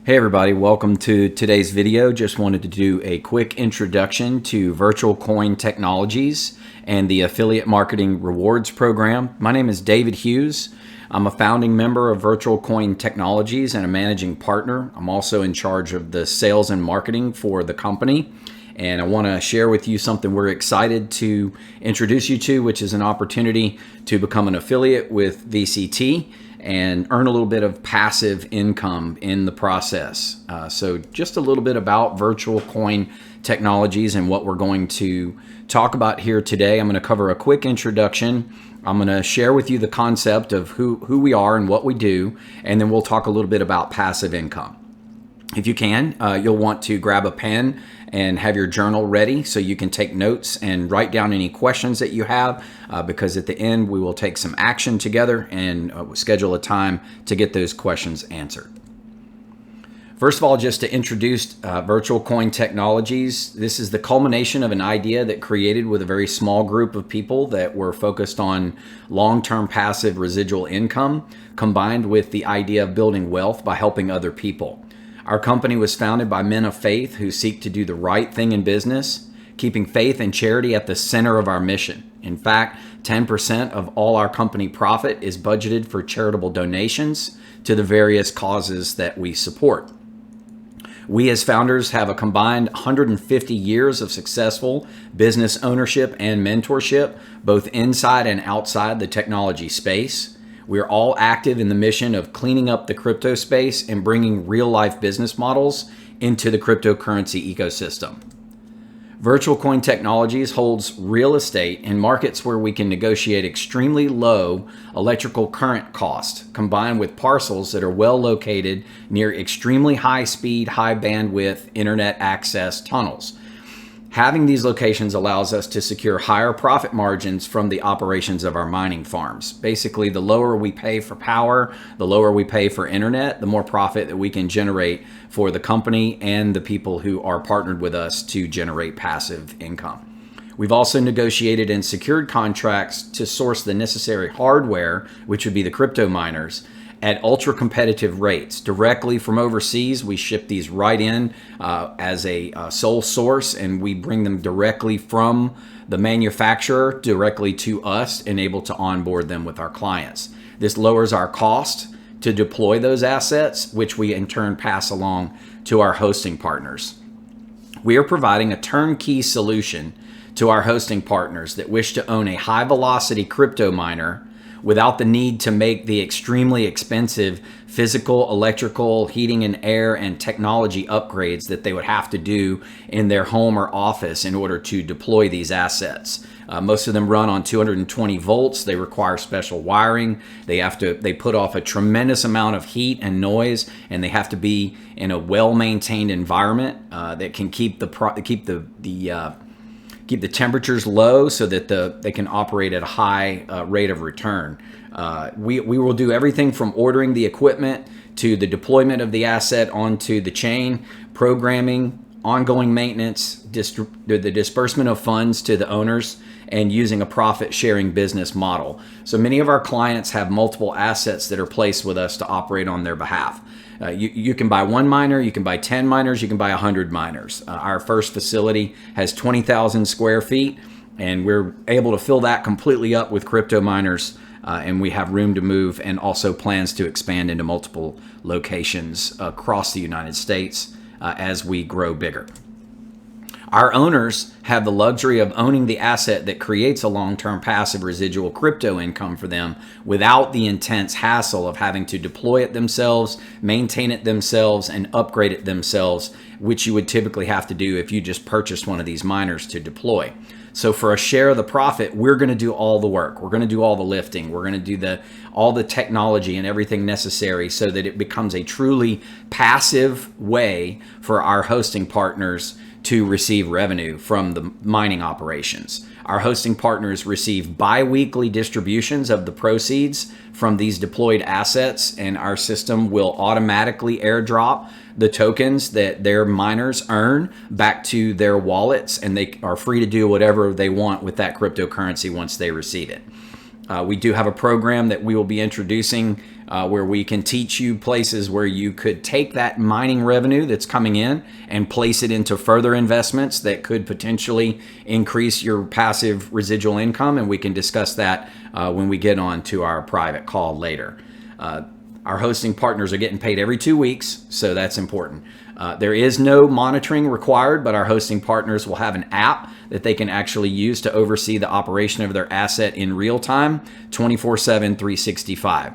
Hey everybody, welcome to today's video. Just wanted to do a quick introduction to Virtual Coin Technologies and the Affiliate Marketing Rewards Program. My name is David Hughes. I'm a founding member of Virtual Coin Technologies and a managing partner. I'm also in charge of the sales and marketing for the company. And I want to share with you something we're excited to introduce you to, which is an opportunity to become an affiliate with VCT and earn a little bit of passive income in the process. So just a little bit about Virtual Coin Technologies and what we're going to talk about here today. I'm going to cover a quick introduction. I'm going to share with you the concept of who we are and what we do, and then we'll talk a little bit about passive income. If you can, you'll want to grab a pen and have your journal ready so you can take notes and write down any questions that you have, because at the end we will take some action together and schedule a time to get those questions answered. First of all, just to introduce Virtual Coin Technologies, this is the culmination of an idea that created with a very small group of people that were focused on long-term passive residual income, combined with the idea of building wealth by helping other people. Our company was founded by men of faith who seek to do the right thing in business, keeping faith and charity at the center of our mission. In fact, 10% of all our company profit is budgeted for charitable donations to the various causes that we support. We as founders have a combined 150 years of successful business ownership and mentorship, both inside and outside the technology space. We are all active in the mission of cleaning up the crypto space and bringing real-life business models into the cryptocurrency ecosystem. Virtual Coin Technologies holds real estate in markets where we can negotiate extremely low electrical current cost, combined with parcels that are well located near extremely high-speed, high-bandwidth internet access tunnels. Having these locations allows us to secure higher profit margins from the operations of our mining farms. Basically, the lower we pay for power, the lower we pay for internet, the more profit that we can generate for the company and the people who are partnered with us to generate passive income. We've also negotiated and secured contracts to source the necessary hardware, which would be the crypto miners, at ultra competitive rates directly from overseas. We ship these right in as a sole source, and we bring them directly from the manufacturer directly to us and able to onboard them with our clients. This lowers our cost to deploy those assets, which we in turn pass along to our hosting partners. We are providing a turnkey solution to our hosting partners that wish to own a high velocity crypto miner without the need to make the extremely expensive physical, electrical, heating and air and technology upgrades that they would have to do in their home or office in order to deploy these assets. Most of them run on 220 volts. They require special wiring. They put off a tremendous amount of heat and noise, and they have to be in a well-maintained environment that can keep the temperatures low so that they can operate at a high rate of return. We will do everything from ordering the equipment to the deployment of the asset onto the chain, programming, ongoing maintenance, the disbursement of funds to the owners, and using a profit-sharing business model. So many of our clients have multiple assets that are placed with us to operate on their behalf. You can buy one miner, you can buy 10 miners, you can buy 100 miners. Our first facility has 20,000 square feet, and we're able to fill that completely up with crypto miners, and we have room to move and also plans to expand into multiple locations across the United States as we grow bigger. Our owners have the luxury of owning the asset that creates a long-term passive residual crypto income for them without the intense hassle of having to deploy it themselves, maintain it themselves, and upgrade it themselves, which you would typically have to do if you just purchased one of these miners to deploy. So for a share of the profit, we're going to do all the work. We're going to do all the lifting. We're going to do all the technology and everything necessary so that it becomes a truly passive way for our hosting partners to receive revenue from the mining operations. Our hosting partners receive bi-weekly distributions of the proceeds from these deployed assets, and our system will automatically airdrop the tokens that their miners earn back to their wallets, and they are free to do whatever they want with that cryptocurrency once they receive it. We do have a program that we will be introducing where we can teach you places where you could take that mining revenue that's coming in and place it into further investments that could potentially increase your passive residual income. And we can discuss that when we get on to our private call later. Our hosting partners are getting paid every 2 weeks, so that's important. There is no monitoring required, but our hosting partners will have an app that they can actually use to oversee the operation of their asset in real time, 24/7, 365.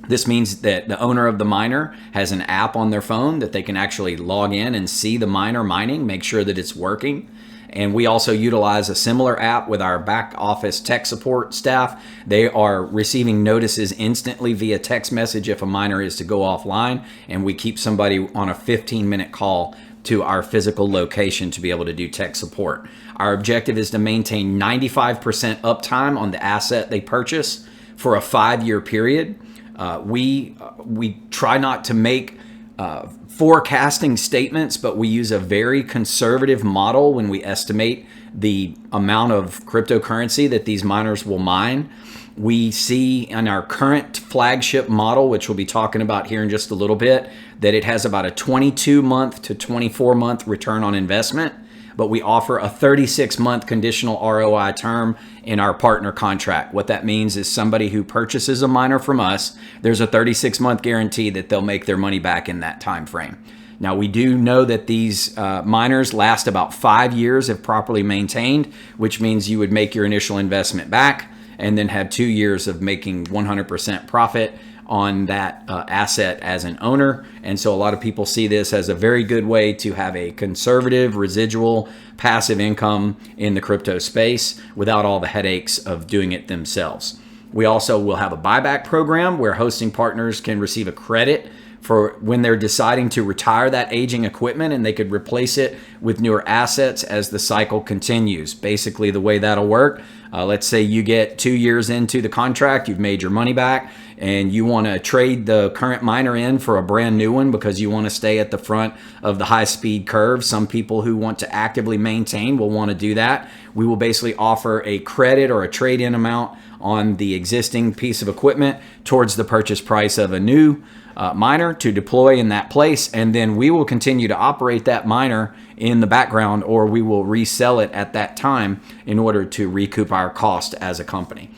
This means that the owner of the miner has an app on their phone that they can actually log in and see the miner mining, make sure that it's working. And we also utilize a similar app with our back office tech support staff. They are receiving notices instantly via text message if a miner is to go offline, and we keep somebody on a 15-minute call to our physical location to be able to do tech support. Our objective is to maintain 95% uptime on the asset they purchase for a 5-year period. We try not to make forecasting statements, but we use a very conservative model when we estimate the amount of cryptocurrency that these miners will mine. We see in our current flagship model, which we'll be talking about here in just a little bit, that it has about a 22-month to 24-month return on investment, but we offer a 36-month conditional ROI term in our partner contract. What that means is somebody who purchases a miner from us, there's a 36-month guarantee that they'll make their money back in that time frame. Now, we do know that these miners last about 5 years if properly maintained, which means you would make your initial investment back and then have 2 years of making 100% profit on that asset as an owner. And so a lot of people see this as a very good way to have a conservative residual passive income in the crypto space without all the headaches of doing it themselves. We also will have a buyback program where hosting partners can receive a credit for when they're deciding to retire that aging equipment, and they could replace it with newer assets as the cycle continues. Basically, the way that'll work, let's say you get 2 years into the contract, you've made your money back, and you want to trade the current miner in for a brand new one because you want to stay at the front of the high-speed curve. Some people who want to actively maintain will want to do that. We will basically offer a credit or a trade-in amount on the existing piece of equipment towards the purchase price of a new miner to deploy in that place, and then we will continue to operate that miner in the background, or we will resell it at that time in order to recoup our cost as a company.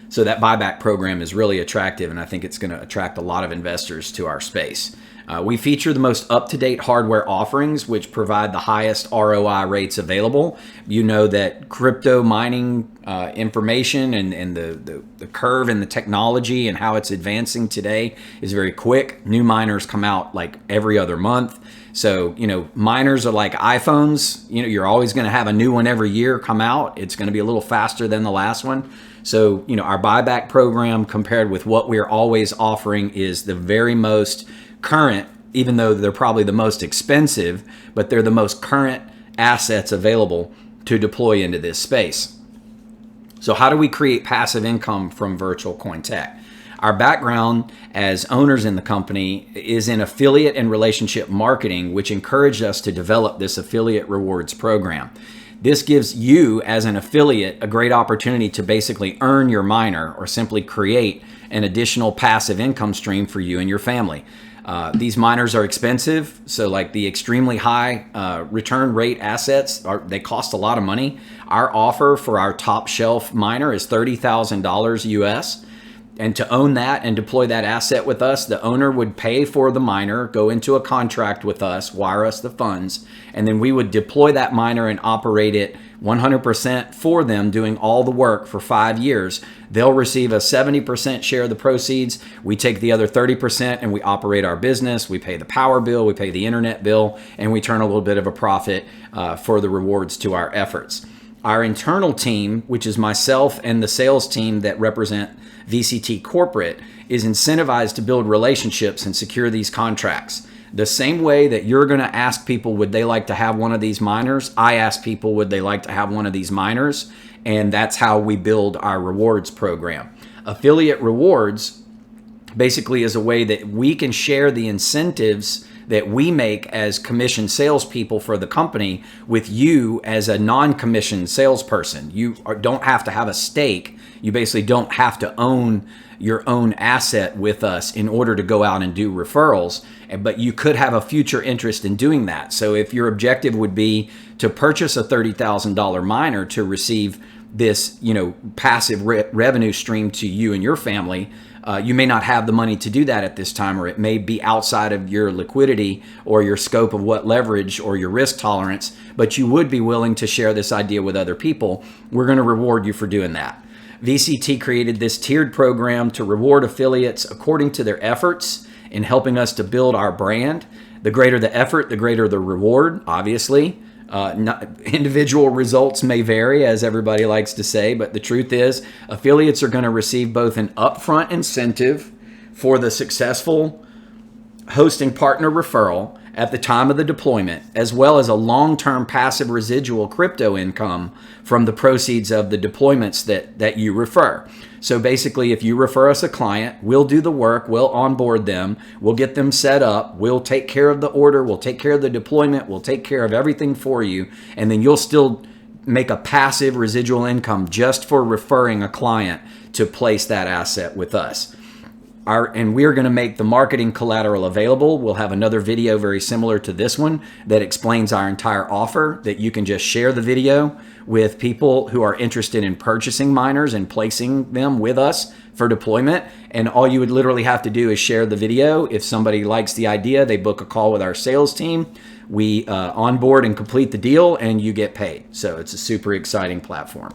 So that buyback program is really attractive, and I think it's going to attract a lot of investors to our space. We feature the most up-to-date hardware offerings, which provide the highest ROI rates available. You know that crypto mining information and the curve and the technology and how it's advancing today is very quick. New miners come out like every other month. So, miners are like iPhones. You're always going to have a new one every year come out. It's going to be a little faster than the last one. So, our buyback program compared with what we're always offering is the very most current, even though they're probably the most expensive, but they're the most current assets available to deploy into this space. So how do we create passive income from Virtual Coin Tech? Our background as owners in the company is in affiliate and relationship marketing, which encouraged us to develop this affiliate rewards program. This gives you as an affiliate a great opportunity to basically earn your miner or simply create an additional passive income stream for you and your family. These miners are expensive, so like the extremely high return rate assets, they cost a lot of money. Our offer for our top shelf miner is $30,000 US. And to own that and deploy that asset with us, the owner would pay for the miner, go into a contract with us, wire us the funds, and then we would deploy that miner and operate it 100% for them, doing all the work for 5 years. They'll receive a 70% share of the proceeds. We take the other 30% and we operate our business. We pay the power bill, we pay the internet bill, and we turn a little bit of a profit for the rewards to our efforts. Our internal team, which is myself and the sales team that represent VCT Corporate, is incentivized to build relationships and secure these contracts. The same way that you're going to ask people, would they like to have one of these miners? I ask people, would they like to have one of these miners? And that's how we build our rewards program. Affiliate rewards basically is a way that we can share the incentives that we make as commission salespeople for the company with you as a non-commissioned salesperson. You don't have to have a stake You basically don't have to own your own asset with us in order to go out and do referrals, but you could have a future interest in doing that. So if your objective would be to purchase a $30,000 miner to receive this, passive revenue stream to you and your family, you may not have the money to do that at this time, or it may be outside of your liquidity or your scope of what leverage or your risk tolerance, but you would be willing to share this idea with other people. We're going to reward you for doing that. VCT created this tiered program to reward affiliates according to their efforts in helping us to build our brand. The greater the effort, the greater the reward, obviously. Individual results may vary, as everybody likes to say, but the truth is affiliates are going to receive both an upfront incentive for the successful hosting partner referral at the time of the deployment, as well as a long-term passive residual crypto income from the proceeds of the deployments that you refer. So basically, if you refer us a client, we'll do the work, we'll onboard them, we'll get them set up, we'll take care of the order, we'll take care of the deployment, we'll take care of everything for you, and then you'll still make a passive residual income just for referring a client to place that asset with us. And we are going to make the marketing collateral available. We'll have another video very similar to this one that explains our entire offer, that you can just share the video with people who are interested in purchasing miners and placing them with us for deployment. And all you would literally have to do is share the video. If somebody likes the idea, they book a call with our sales team. We onboard and complete the deal, and you get paid. So it's a super exciting platform.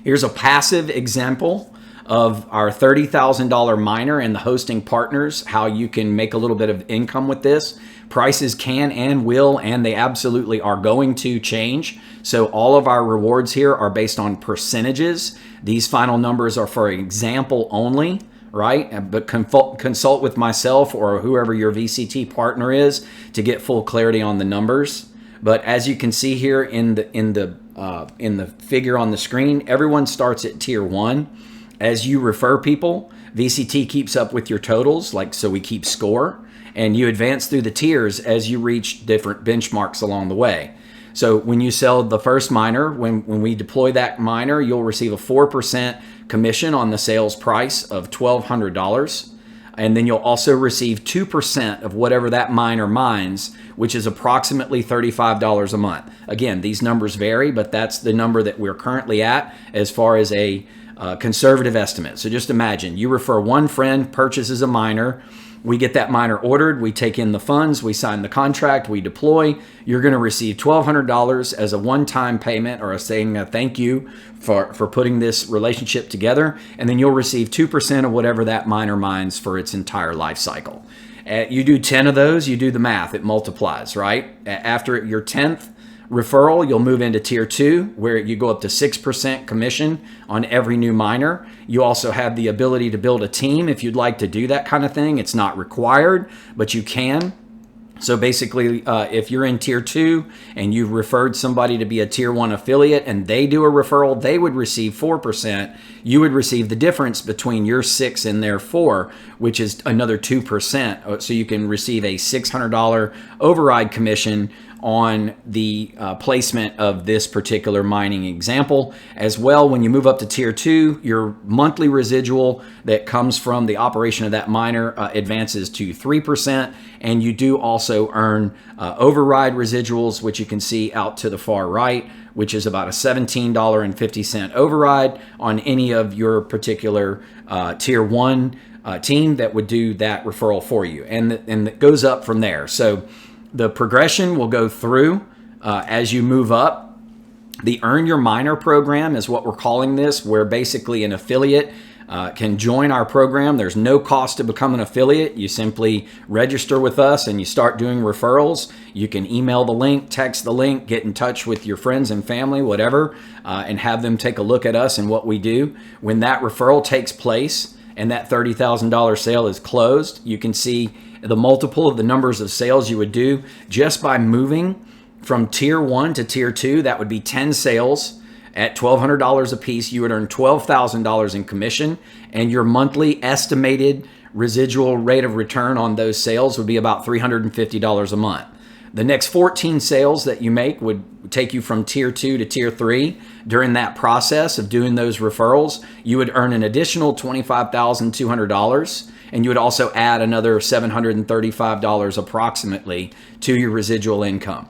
Here's a passive example of our $30,000 miner and the hosting partners, how you can make a little bit of income with this. Prices can and will, and they absolutely are going to change. So all of our rewards here are based on percentages. These final numbers are for example only, right? But consult with myself or whoever your VCT partner is to get full clarity on the numbers. But as you can see here in the figure on the screen, everyone starts at tier 1. As you refer people, VCT keeps up with your totals, so we keep score, and you advance through the tiers as you reach different benchmarks along the way. So when you sell the first miner, when we deploy that miner, you'll receive a 4% commission on the sales price of $1,200. And then you'll also receive 2% of whatever that miner mines, which is approximately $35 a month. Again, these numbers vary, but that's the number that we're currently at as far as a conservative estimate. So just imagine you refer one friend, purchases a miner, we get that miner ordered, we take in the funds, we sign the contract, we deploy. You're going to receive $1,200 as a one-time payment, or saying a thank you for putting this relationship together, and then you'll receive 2% of whatever that miner mines for its entire life cycle. You do 10 of those, you do the math, it multiplies, right? After your 10th referral, you'll move into tier 2, where you go up to 6% commission on every new miner. You also have the ability to build a team if you'd like to do that kind of thing. It's not required, but you can. So basically, if you're in tier 2 and you've referred somebody to be a tier 1 affiliate and they do a referral, they would receive 4%. You would receive the difference between your 6 and their 4, which is another 2%. So you can receive a $600 override commission on the placement of this particular mining example. As well, when you move up to tier 2, your monthly residual that comes from the operation of that miner advances to 3%, and you do also earn override residuals, which you can see out to the far right, which is about a $17.50 override on any of your particular tier 1 team that would do that referral for you, and it goes up from there. So the progression will go through as you move up. The Earn Your Miner program is what we're calling this, where basically an affiliate can join our program. There's no cost to become an affiliate. You simply register with us and you start doing referrals. You can email the link, text the link, get in touch with your friends and family, whatever, and have them take a look at us and what we do. When that referral takes place and that $30,000 sale is closed, you can see the multiple of the numbers of sales you would do just by moving from tier 1 to tier 2. That would be 10 sales at $1,200 a piece. You would earn $12,000 in commission, and your monthly estimated residual rate of return on those sales would be about $350 a month. The next 14 sales that you make would take you from tier 2 to tier 3. During that process of doing those referrals, you would earn an additional $25,200, and you would also add another $735 approximately to your residual income.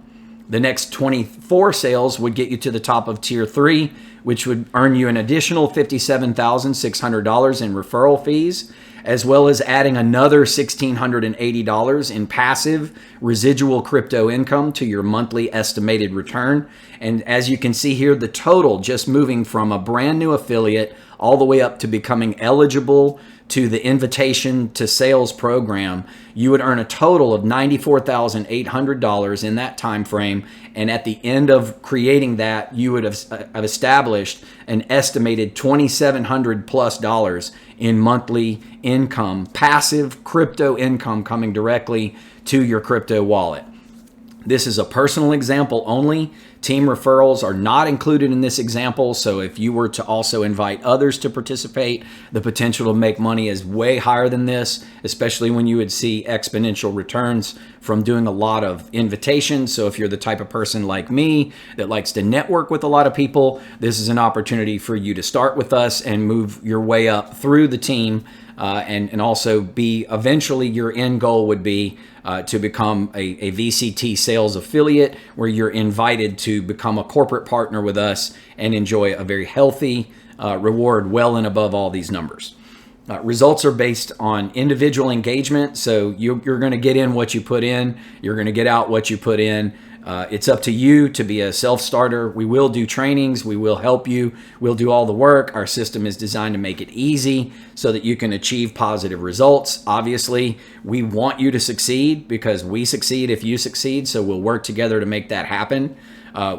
The next 24 sales would get you to the top of tier 3, which would earn you an additional $57,600 in referral fees, as well as adding another $1,680 in passive residual crypto income to your monthly estimated return. And as you can see here, the total, just moving from a brand new affiliate all the way up to becoming eligible to the invitation to sales program, you would earn a total of $94,800 in that time frame. And at the end of creating that, you would have established an estimated $2,700 plus in monthly income, passive crypto income coming directly to your crypto wallet. This is a personal example only. Team referrals are not included in this example, so if you were to also invite others to participate, the potential to make money is way higher than this, especially when you would see exponential returns from doing a lot of invitations. So if you're the type of person like me that likes to network with a lot of people, this is an opportunity for you to start with us and move your way up through the team, and also be eventually your end goal would be to become a VCT sales affiliate, where you're invited to become a corporate partner with us and enjoy a very healthy reward well and above all these numbers. Results are based on individual engagement, so you're going to get in what you put in, you're going to get out what you put in. It's up to you to be a self-starter. We will do trainings. We will help you. We'll do all the work. Our system is designed to make it easy so that you can achieve positive results. Obviously, we want you to succeed because we succeed if you succeed, so we'll work together to make that happen.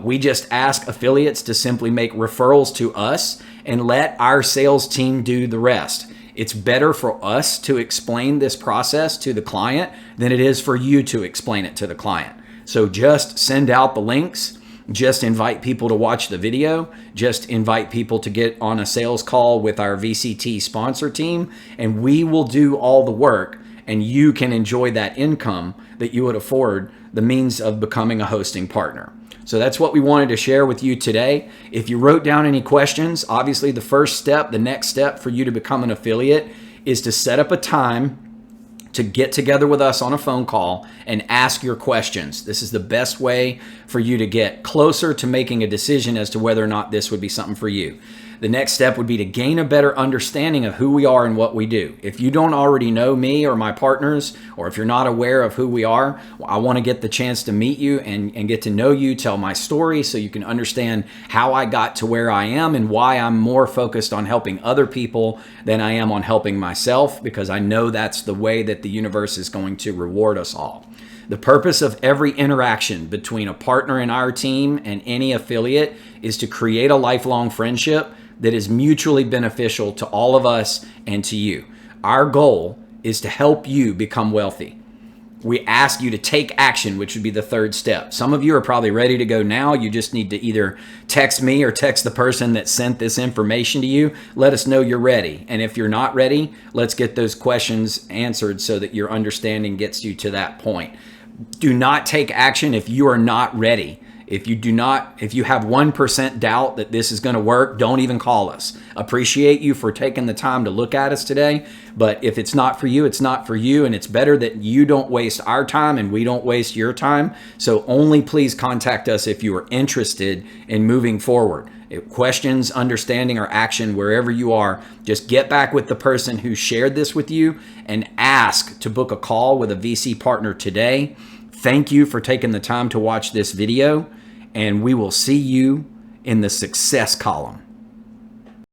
We just ask affiliates to simply make referrals to us and let our sales team do the rest. It's better for us to explain this process to the client than it is for you to explain it to the client. So just send out the links, just invite people to watch the video, just invite people to get on a sales call with our VCT sponsor team, and we will do all the work, and you can enjoy that income that you would afford the means of becoming a hosting partner. So that's what we wanted to share with you today. If you wrote down any questions, obviously the first step, the next step for you to become an affiliate is to set up a time to get together with us on a phone call and ask your questions. This is the best way for you to get closer to making a decision as to whether or not this would be something for you. The next step would be to gain a better understanding of who we are and what we do. If you don't already know me or my partners, or if you're not aware of who we are, I want to get the chance to meet you and get to know you, tell my story so you can understand how I got to where I am and why I'm more focused on helping other people than I am on helping myself, because I know that's the way that the universe is going to reward us all. The purpose of every interaction between a partner in our team and any affiliate is to create a lifelong friendship that is mutually beneficial to all of us and to you. Our goal is to help you become wealthy. We ask you to take action, which would be the third step. Some of you are probably ready to go now. You just need to either text me or text the person that sent this information to you. Let us know you're ready. And if you're not ready, let's get those questions answered so that your understanding gets you to that point. Do not take action if you are not ready. If you have 1% doubt that this is going to work, don't even call us. Appreciate you for taking the time to look at us today. But if it's not for you, it's not for you. And it's better that you don't waste our time and we don't waste your time. So only please contact us if you are interested in moving forward. If questions, understanding, or action, wherever you are, just get back with the person who shared this with you and ask to book a call with a VC partner today. Thank you for taking the time to watch this video, and we will see you in the success column.